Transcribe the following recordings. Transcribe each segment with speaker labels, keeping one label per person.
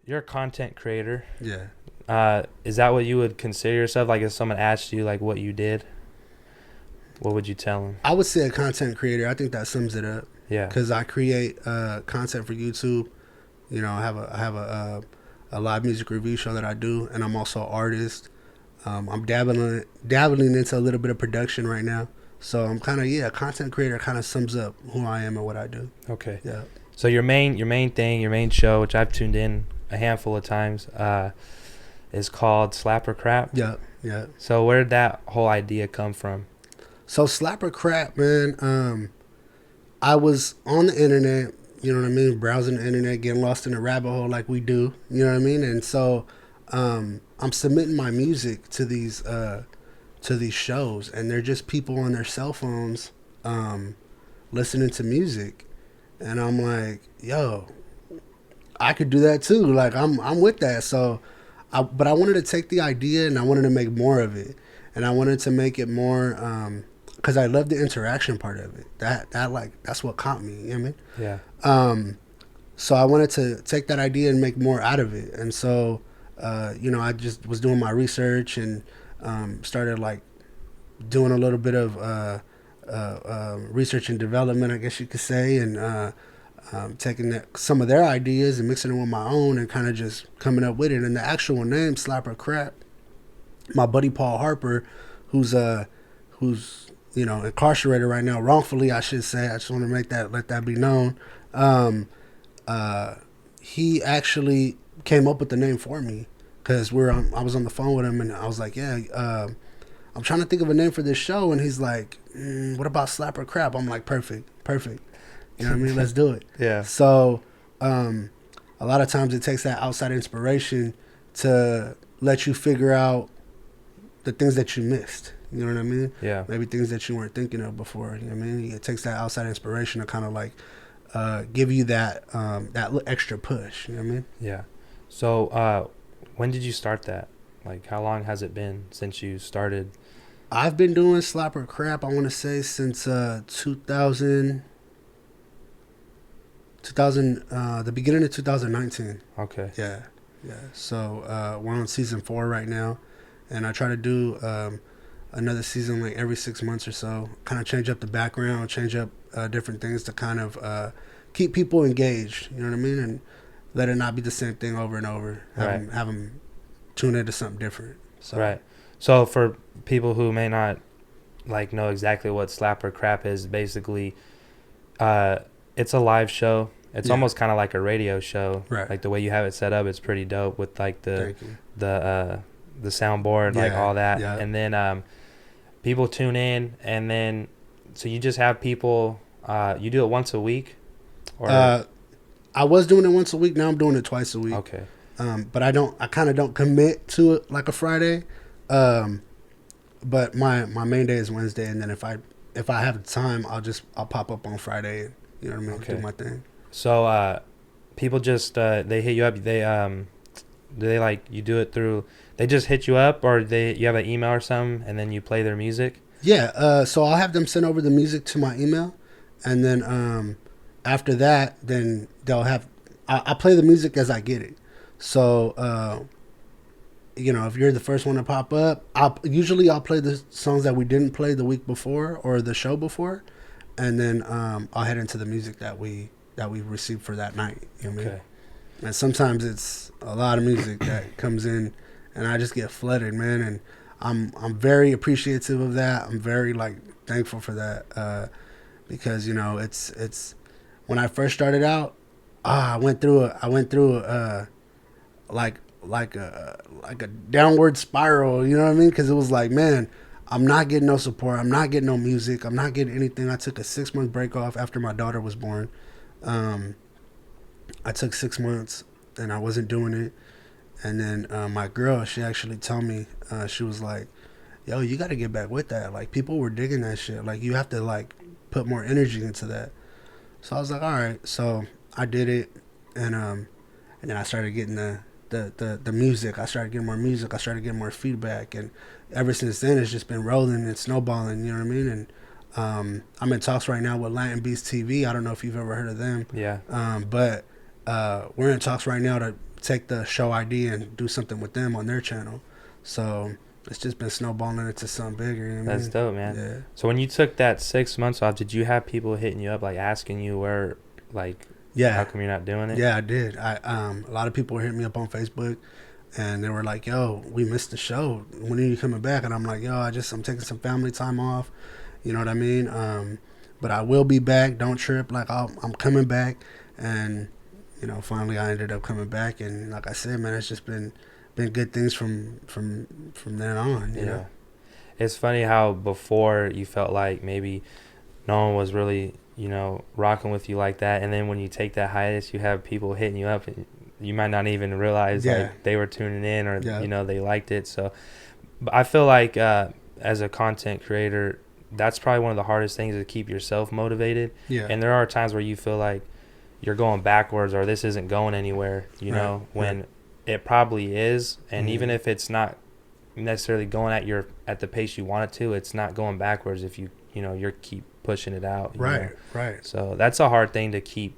Speaker 1: you're a content creator.
Speaker 2: Yeah.
Speaker 1: Is that what you would consider yourself? Like, if someone asked you like what you did, what would you tell them?
Speaker 2: I would say a content creator. I think that sums it up.
Speaker 1: Yeah.
Speaker 2: Because I create content for YouTube. You know, I have a live music review show that I do, and I'm also an artist. I'm dabbling into a little bit of production right now. So I'm kind of content creator kind of sums up who I am and what I do.
Speaker 1: Okay.
Speaker 2: Yeah.
Speaker 1: So your main show, which I've tuned in a handful of times, is called Slap or Crap.
Speaker 2: Yeah. Yeah.
Speaker 1: So where did that whole idea come from?
Speaker 2: So Slap or Crap, man. I was on the internet, you know what I mean, browsing the internet, getting lost in a rabbit hole like we do, you know what I mean, and so I'm submitting my music to these shows, and they're just people on their cell phones listening to music, and I'm like, yo, I could do that too. Like I'm with that. So, but I wanted to take the idea and I wanted to make more of it, and I wanted to make it more because I love the interaction part of it. That's what caught me. You know what I mean?
Speaker 1: Yeah.
Speaker 2: So I wanted to take that idea and make more out of it, and so I just was doing my research and started like doing a little bit of research and development, I guess you could say, and taking some of their ideas and mixing it with my own and kind of just coming up with it. And the actual name, Slap or Crap, my buddy Paul Harper, who's incarcerated right now, wrongfully I should say. I just want to let that be known. He actually came up with the name for me because I was on the phone with him and I was like, I'm trying to think of a name for this show, and he's like, what about Slap or Crap? I'm like, perfect. You know what I mean? Let's do it.
Speaker 1: Yeah.
Speaker 2: So a lot of times it takes that outside inspiration to let you figure out the things that you missed. You know what I mean?
Speaker 1: Yeah.
Speaker 2: Maybe things that you weren't thinking of before. You know what I mean? It takes that outside inspiration to kind of like give you that extra push. You know what I mean?
Speaker 1: Yeah. So when did you start that? Like, how long has it been since you started?
Speaker 2: I've been doing Slap or Crap, I want to say, since 2000, the beginning of 2019.
Speaker 1: Okay.
Speaker 2: Yeah. So we're on season 4 right now, and I try to do another season like every 6 months or so. Kind of change up the background, change up different things to kind of keep people engaged. You know what I mean? And let it not be the same thing over and over. Have them tune into something different. So.
Speaker 1: Right. So for people who may not like know exactly what Slap or Crap is, basically, it's a live show. It's almost kind of like a radio show.
Speaker 2: Right.
Speaker 1: Like the way you have it set up, it's pretty dope with like the soundboard, like all that.
Speaker 2: Yeah.
Speaker 1: And then people tune in, and then so you just have people. You do it once a week, or
Speaker 2: I was doing it once a week. Now I'm doing it twice a week.
Speaker 1: Okay.
Speaker 2: But I kind of don't commit to it like a Friday. But my main day is Wednesday, and then if I have the time, I'll pop up on Friday and, you know what I mean, do my thing.
Speaker 1: So people just they hit you up. They like you do it through. They just hit you up, or you have an email or something, and then you play their music.
Speaker 2: Yeah. So I'll have them send over the music to my email, and then after that, then they'll have. I play the music as I get it. So if you're the first one to pop up, I'll play the songs that we didn't play the week before or the show before, and then I'll head into the music that we received for that night. You know what I mean? And sometimes it's a lot of music that comes in, and I just get flooded, man. And I'm very appreciative of that. I'm very thankful for that because it's when I first started out, I went through like a downward spiral. You know what I mean? Because it was like, man, I'm not getting no support. I'm not getting no music. I'm not getting anything. I took a 6-month break off after my daughter was born. I took 6 months and I wasn't doing it. And then my girl, she actually told me, she was like, yo, you got to get back with that. Like, people were digging that shit. Like, you have to put more energy into that. So I was like, all right. So I did it, and then I started getting the music. I started getting more music. I started getting more feedback, and ever since then, it's just been rolling and snowballing. You know what I mean? And I'm in talks right now with Latin Beast TV. I don't know if you've ever heard of them.
Speaker 1: Yeah.
Speaker 2: But we're in talks right now take the show ID and do something with them on their channel. So it's just been snowballing into something bigger. You know what I mean?
Speaker 1: Dope, man.
Speaker 2: Yeah.
Speaker 1: So when you took that 6 months off, did you have people hitting you up, like asking you where, like,
Speaker 2: Yeah.
Speaker 1: how come you're not doing it?
Speaker 2: Yeah, I did. A lot of people were hitting me up on Facebook, and they were like, "Yo, we missed the show. When are you coming back?" And I'm like, "Yo, I'm taking some family time off." You know what I mean? But I will be back. Don't trip. Like I'm coming back, and you know, finally I ended up coming back, and like I said, man, it's just been good things from then on. You know?
Speaker 1: It's funny how before you felt like maybe no one was really, you know, rocking with you like that, and then when you take that hiatus, you have people hitting you up, and you might not even realize like they were tuning in, or you know, they liked it. So but I feel like as a content creator, that's probably one of the hardest things, to keep yourself motivated. And there are times where you feel like you're going backwards, or this isn't going anywhere, you know, when it probably is. And even if it's not necessarily going at the pace you want it to, it's not going backwards if you know, you're keep pushing it out. You know? So that's a hard thing to keep,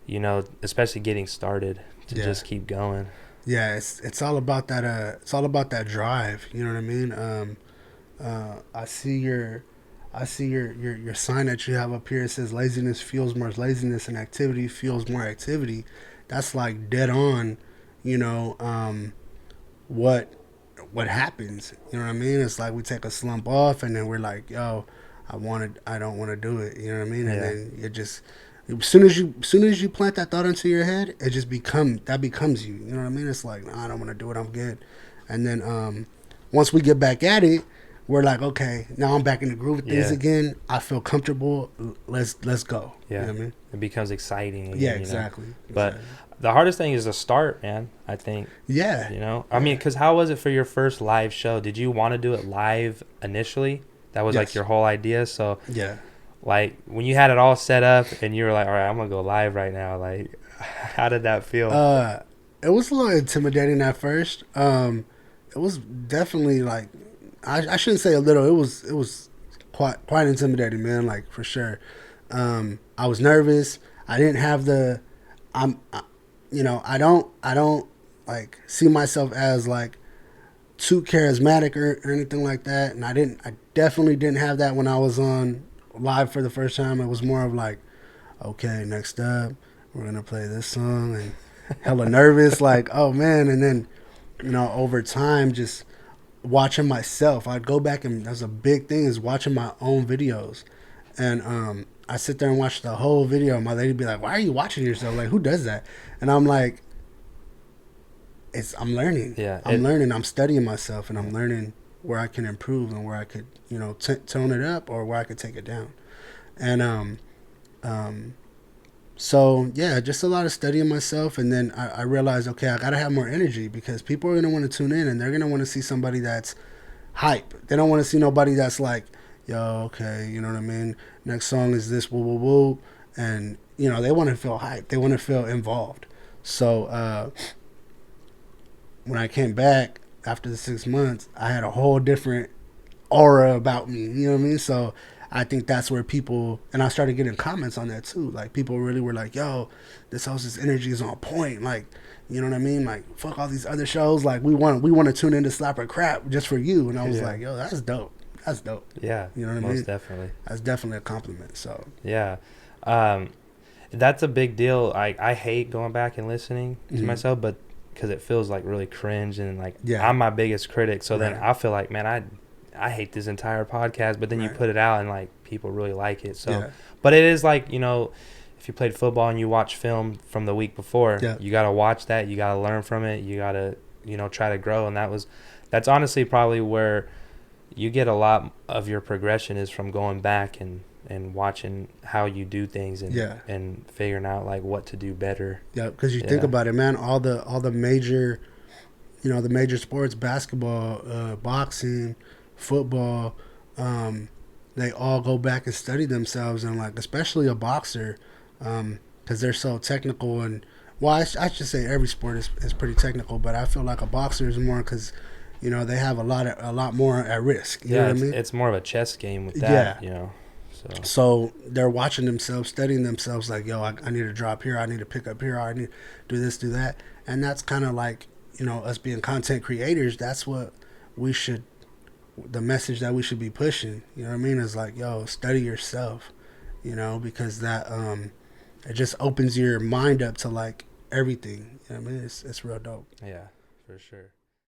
Speaker 1: you know, especially getting started, to just keep going. Yeah,
Speaker 2: it's all about that. It's all about that drive. You know what I mean? I see your sign that you have up here. It says laziness fuels more laziness, and activity fuels more activity. That's like dead on. You know, what happens? You know what I mean? It's like we take a slump off, and then we're like, yo, I don't want to do it. You know what I mean? And then it just, as soon as you plant that thought into your head, it just becomes you. You know what I mean? It's like, nah, I don't want to do it. I'm good. And then once we get back at it, we're like, okay, now I'm back in the groove of things again. I feel comfortable. Let's go.
Speaker 1: Yeah.
Speaker 2: You know what I mean?
Speaker 1: It becomes exciting again,
Speaker 2: yeah, exactly.
Speaker 1: You know? But the hardest thing is the start, man, I think.
Speaker 2: Yeah.
Speaker 1: You know? I mean, because how was it for your first live show? Did you want to do it live initially? That was like your whole idea? So, like, when you had it all set up and you were like, all right, I'm going to go live right now, like, how did that feel?
Speaker 2: It was a little intimidating at first. It was definitely like, I shouldn't say a little. It was quite intimidating, man. Like, for sure. I was nervous. I didn't have I don't like see myself as like too charismatic or anything like that. And I definitely didn't have that when I was on live for the first time. It was more of like, okay, next up, we're gonna play this song, and hella nervous, like, oh man. And then, you know, over time, just watching myself, I'd go back, and that's a big thing, is watching my own videos. And I sit there and watch the whole video. My lady be like, why are you watching yourself? Like, who does that? And I'm like, I'm learning.
Speaker 1: Yeah,
Speaker 2: I'm learning. I'm studying myself, and I'm learning where I can improve and where I could, you know, tone it up, or where I could take it down. And so yeah, just a lot of studying myself. And then I realized, okay, I gotta have more energy, because people are gonna want to tune in, and they're gonna want to see somebody that's hype. They don't want to see nobody that's like, yo, okay, you know what I mean? Next song is this, woo, woo, woo. And, you know, they want to feel hype. They want to feel involved. So when I came back after the 6 months, I had a whole different aura about me. You know what I mean? So I think that's where people, and I started getting comments on that too. Like, people really were like, yo, this host's energy is on point. Like, you know what I mean? Like, fuck all these other shows. Like, we want to tune into Slapper Crap just for you. And I was like, yo, that's dope. That's dope.
Speaker 1: Yeah,
Speaker 2: you know what I mean?
Speaker 1: Most definitely.
Speaker 2: That's definitely a compliment. So
Speaker 1: yeah, that's a big deal. I hate going back and listening to myself, but because it feels like really cringe, and like I'm my biggest critic. So then I feel like, man, I hate this entire podcast. But then you put it out, and like people really like it. So, but it is like, you know, if you played football and you watch film from the week before, you got to watch that. You got to learn from it. You got to, you know, try to grow. And that's honestly probably where you get a lot of your progression, is from going back and watching how you do things, and figuring out like what to do better. Yeah,
Speaker 2: because you think about it, man, all the major, you know, the major sports, basketball, boxing, football, they all go back and study themselves, and like, especially a boxer, because they're so technical. And well, I should say every sport is pretty technical, but I feel like a boxer is more, because, you know, they have a lot more at risk. You know what I mean?
Speaker 1: It's more of a chess game with that. You know.
Speaker 2: So they're watching themselves, studying themselves, like, yo, I need to drop here, I need to pick up here, I need to do this, do that. And that's kind of like, you know, us being content creators. That's what we should, the message that we should be pushing. You know what I mean? Is like, yo, study yourself. You know, because that it just opens your mind up to like everything. You know what I mean? It's real dope.
Speaker 1: Yeah, for sure.